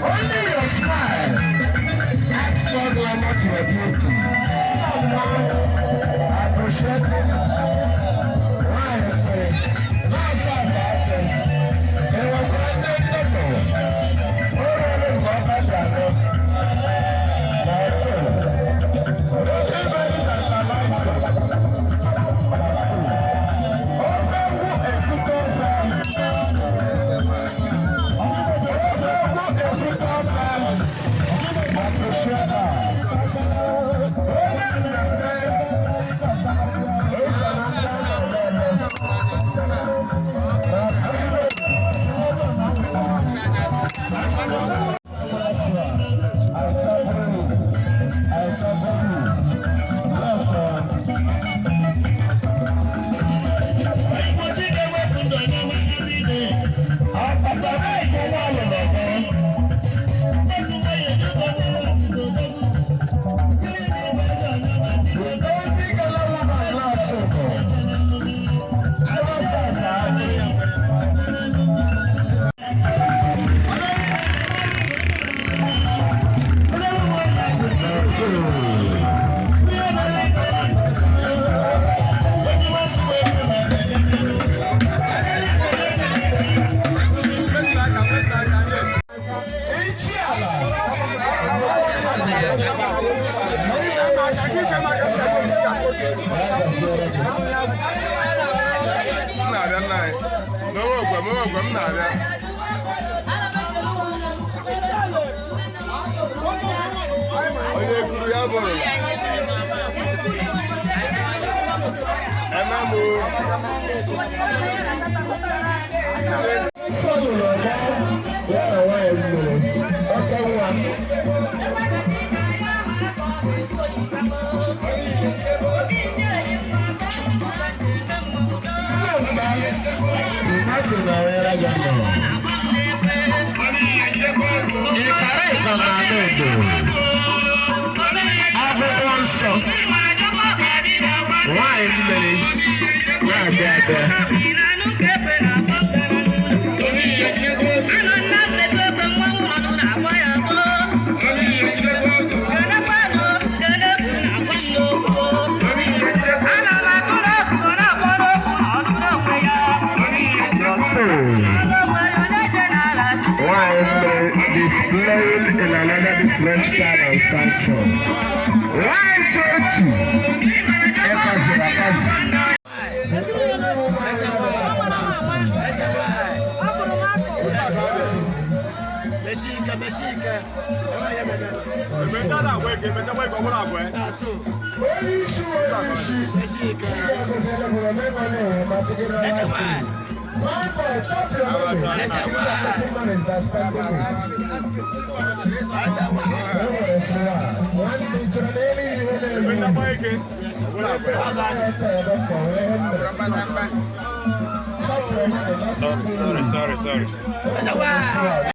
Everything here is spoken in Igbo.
Only your smile adds more glamour to your beauty. I appreciate it. Why? Not so bad. It was present little. Only God that does it. That's it. Everybody that's alive. Displayed in another different style and sanction. One, two, Sorry.